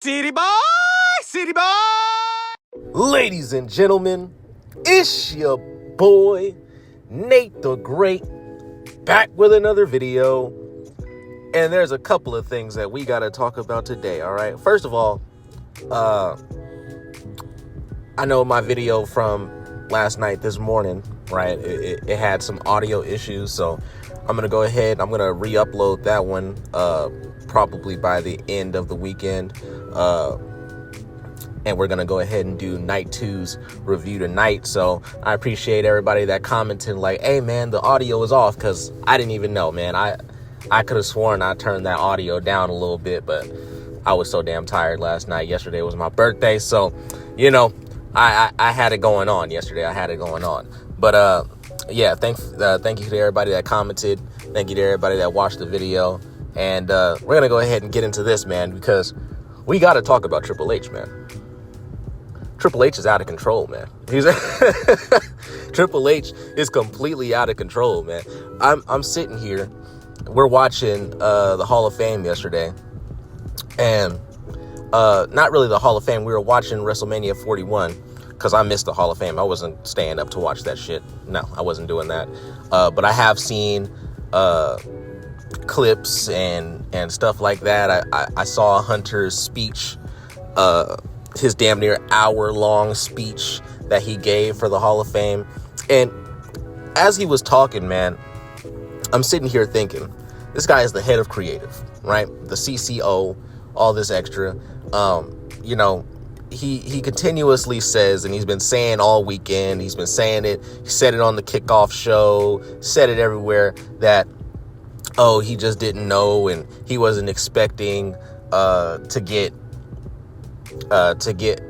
City boy, city boy. Ladies and gentlemen, it's your boy, Nate the Great, back with another video. And there's a couple of things that we got to talk about today, all right? First of all, I know my video from last night, this morning, right? It had some audio issues, so I'm going to go ahead. I'm going to re-upload that one probably by the end of the weekend. And we're going to go ahead and do night 2's review tonight. So I appreciate everybody that commented like, hey, man, the audio is off, because I didn't even know, man. I could have sworn I turned that audio down a little bit, but I was so damn tired last night. Yesterday was my birthday. So, you know, I had it going on yesterday. I had it going on. But yeah, thank you to everybody that commented. Thank you to everybody that watched the video. And we're going to go ahead and get into this, man, because we got to talk about Triple H, man. Triple H is out of control, man. Triple H is completely out of control, man. I'm sitting here. We're watching the Hall of Fame yesterday. And not really the Hall of Fame. We were watching WrestleMania 41 because I missed the Hall of Fame. I wasn't staying up to watch that shit. No, I wasn't doing that. But I have seen clips and stuff like that. I saw Hunter's speech, his damn near hour-long speech that he gave for the Hall of Fame. And as he was talking, man, I'm sitting here thinking, this guy is the head of creative, right? The CCO, all this extra. You know, he continuously says, and he's been saying all weekend, he's been saying it, he said it on the kickoff show, said it everywhere, that, oh, he just didn't know and he wasn't expecting to get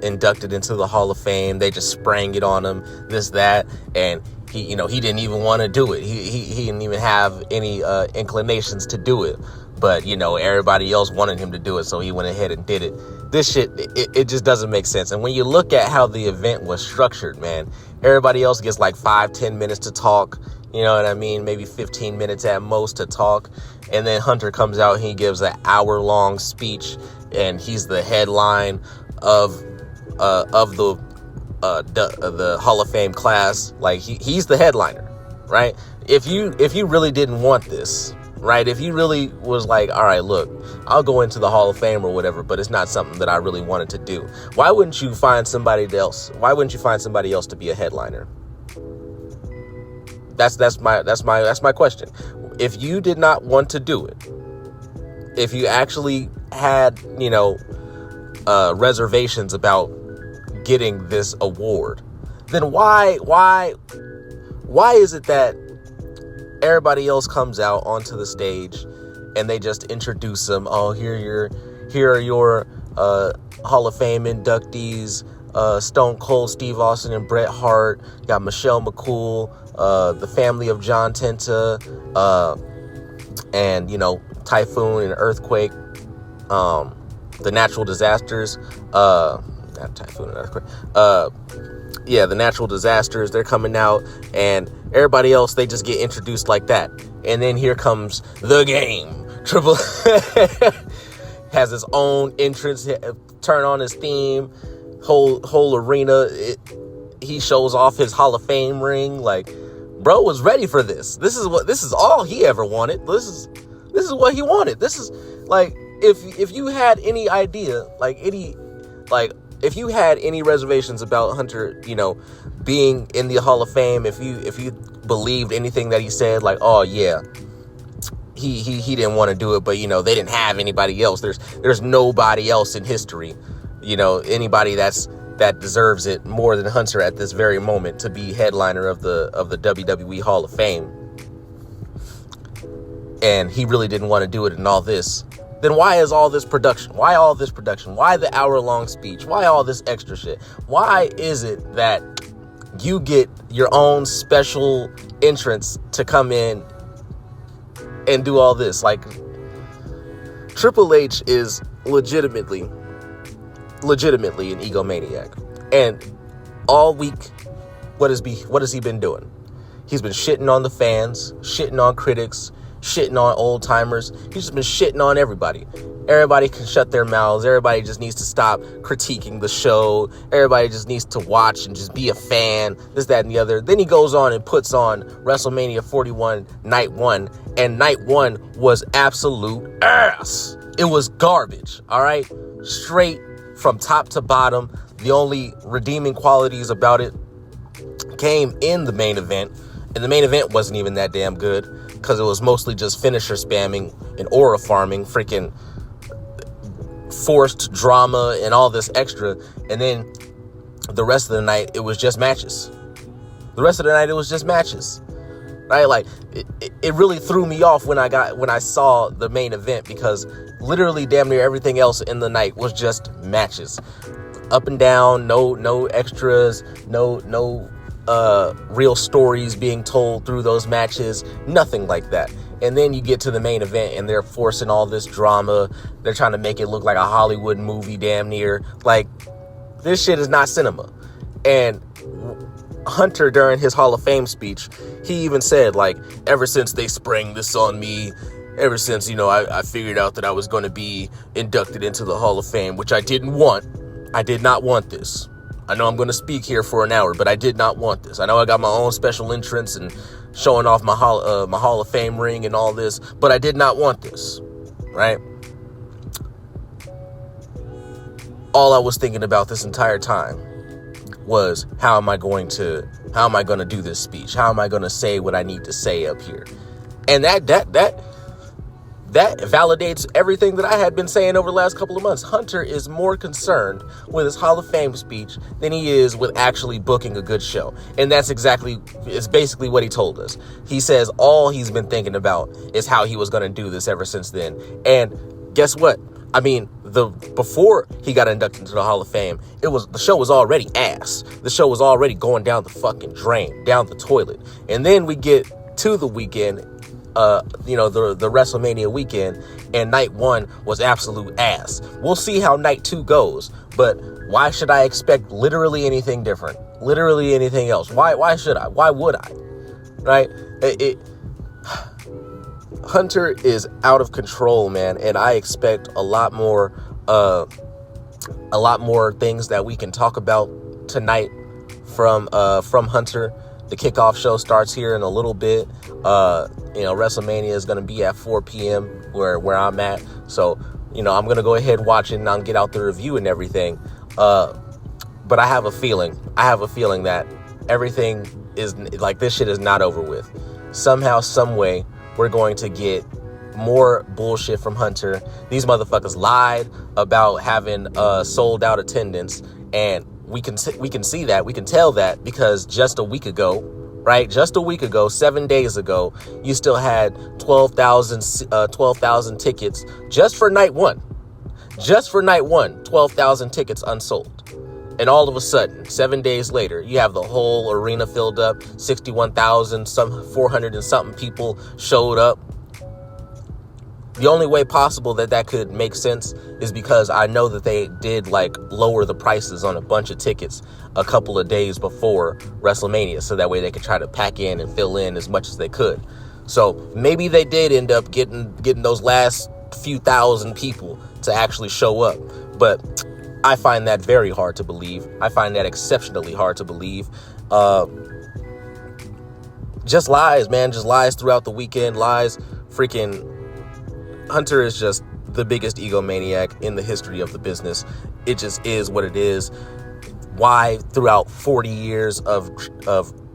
inducted into the Hall of Fame. They just sprang it on him, this, that, and he didn't even want to do it. He didn't even have any inclinations to do it. But, everybody else wanted him to do it, so he went ahead and did it. This shit, it just doesn't make sense. And when you look at how the event was structured, man, everybody else gets like 5-10 minutes to talk. You know what I mean? Maybe 15 minutes at most to talk. And then Hunter comes out and he gives an hour-long speech, and he's the headline of the Hall of Fame class. Like he's the headliner, right? If you really didn't want this, right? If you really was like, all right, look, I'll go into the Hall of Fame or whatever, but it's not something that I really wanted to do. Why wouldn't you find somebody else? Why wouldn't you find somebody else to be a headliner? That's my question. If you did not want to do it, if you actually had, reservations about getting this award, then why is it that everybody else comes out onto the stage and they just introduce them? Oh, here are your Hall of Fame inductees, Stone Cold Steve Austin and Bret Hart. You got Michelle McCool, the family of John Tenta, and Typhoon and Earthquake, the natural disasters, not Typhoon and Earthquake, the natural disasters, they're coming out, and everybody else, they just get introduced like that. And then here comes the game. Triple has his own entrance, turn on his theme, whole arena. He shows off his Hall of Fame ring. Like, bro was ready for this. This is all he ever wanted. This is what he wanted. This is like, if you had any idea, if you had any reservations about Hunter, being in the Hall of Fame, if you believed anything that he said, like, oh yeah, he didn't want to do it, but they didn't have anybody else. There's nobody else in history, anybody that deserves it more than Hunter at this very moment to be headliner of the WWE Hall of Fame. And he really didn't want to do it and all this. Then why is all this production? Why all this production? Why the hour-long speech? Why all this extra shit? Why is it that you get your own special entrance to come in and do all this? Like, Triple H is legitimately an egomaniac. And all week, what has he been doing? He's been shitting on the fans, shitting on critics, shitting on old timers. He's just been shitting on everybody. Everybody can shut their mouths. Everybody just needs to stop critiquing the show. Everybody just needs to watch and just be a fan, this, that, and the other. Then he goes on and puts on WrestleMania 41 Night 1, and Night 1 was absolute ass. It was garbage, all right? Straight from top to bottom. The only redeeming qualities about it came in the main event, and the main event wasn't even that damn good because it was mostly just finisher spamming and aura farming, freaking forced drama and all this extra. And then the rest of the night, it was just matches. Right? Like it really threw me off when I saw the main event, because literally damn near everything else in the night was just matches. Up and down, no extras, no real stories being told through those matches, nothing like that. And then you get to the main event and they're forcing all this drama. They're trying to make it look like a Hollywood movie damn near. Like, this shit is not cinema. And Hunter, during his Hall of Fame speech, he even said, like, ever since they sprang this on me, ever since, I figured out that I was going to be inducted into the Hall of Fame, which I didn't want. I did not want this. I know I'm going to speak here for an hour, but I did not want this. I know I got my own special entrance and showing off my Hall of Fame ring and all this, but I did not want this, right? All I was thinking about this entire time was, how am I going to do this speech? How am I going to say what I need to say up here? And that validates everything that I had been saying over the last couple of months. Hunter is more concerned with his Hall of Fame speech than he is with actually booking a good show. And it's basically what he told us. He says all he's been thinking about is how he was going to do this ever since then. And guess what? I mean, before he got inducted into the Hall of Fame, the show was already ass. The show was already going down the fucking drain, down the toilet. And then we get to the weekend, the WrestleMania weekend, and Night 1 was absolute ass. We'll see how Night 2 goes, but why should I expect literally anything different? Literally anything else? Why should I? Why would I? Right? Hunter is out of control, man, and I expect a lot more things that we can talk about tonight from Hunter. The kickoff show starts here in a little bit. WrestleMania is going to be at 4 p.m. where I'm at. So, I'm going to go ahead and watch it, and I'll get out the review and everything. But I have a feeling that everything is like, this shit is not over with. Somehow, some way, we're going to get more bullshit from Hunter. These motherfuckers lied about having sold out attendance, and we can see that, we can tell that, because just a week ago, 7 days ago, you still had 12,000 tickets just for night one. 12,000 tickets unsold. And all of a sudden, 7 days later, you have the whole arena filled up. 61,000, some 400 and something people showed up. The only way possible that could make sense is because I know that they did lower the prices on a bunch of tickets a couple of days before WrestleMania, so that way they could try to pack in and fill in as much as they could. So maybe they did end up getting those last few thousand people to actually show up, but I find that very hard to believe. I find that exceptionally hard to believe. Just lies, man. Just lies throughout the weekend. Lies. Freaking Hunter is just the biggest egomaniac in the history of the business. It just is what it is. Why, throughout 40 years of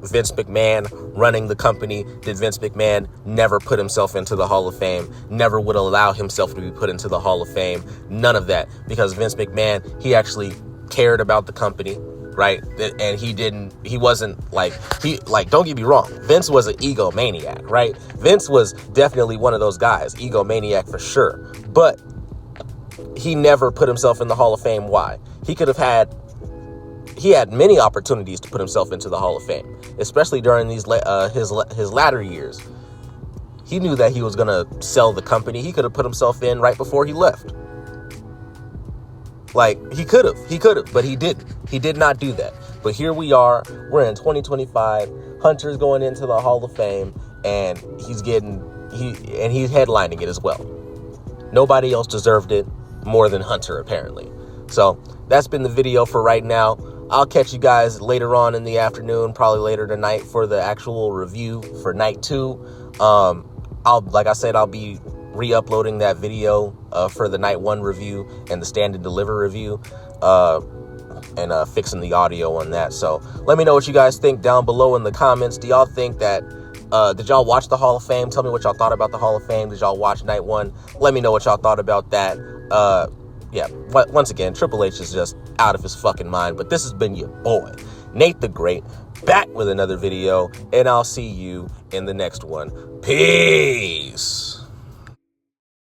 Vince McMahon running the company, did Vince McMahon never put himself into the Hall of Fame, never would allow himself to be put into the Hall of Fame? None of that, because Vince McMahon, he actually cared about the company, right? And don't get me wrong, Vince was an egomaniac, right? Vince was definitely one of those guys, egomaniac for sure, but he never put himself in the Hall of Fame. Why? He had many opportunities to put himself into the Hall of Fame, especially during his latter years. He knew that he was going to sell the company. He could have put himself in right before he left. He could have, but he didn't. He did not do that. But here we are. We're in 2025. Hunter's going into the Hall of Fame, and he's getting he's headlining it as well. Nobody else deserved it more than Hunter, apparently. So that's been the video for right now. I'll catch you guys later on in the afternoon, probably later tonight, for the actual review for night 2. Like I said, I'll be re-uploading that video for the night 1 review and the stand and deliver review, and fixing the audio on that. So let me know what you guys think down below in the comments. Do y'all think that did y'all watch the Hall of Fame? Tell me what y'all thought about the Hall of Fame. Did y'all watch night 1? Let me know what y'all thought about that. Yeah, once again, Triple H is just out of his fucking mind. But this has been your boy, Nate the Great, back with another video, and I'll see you in the next one. Peace.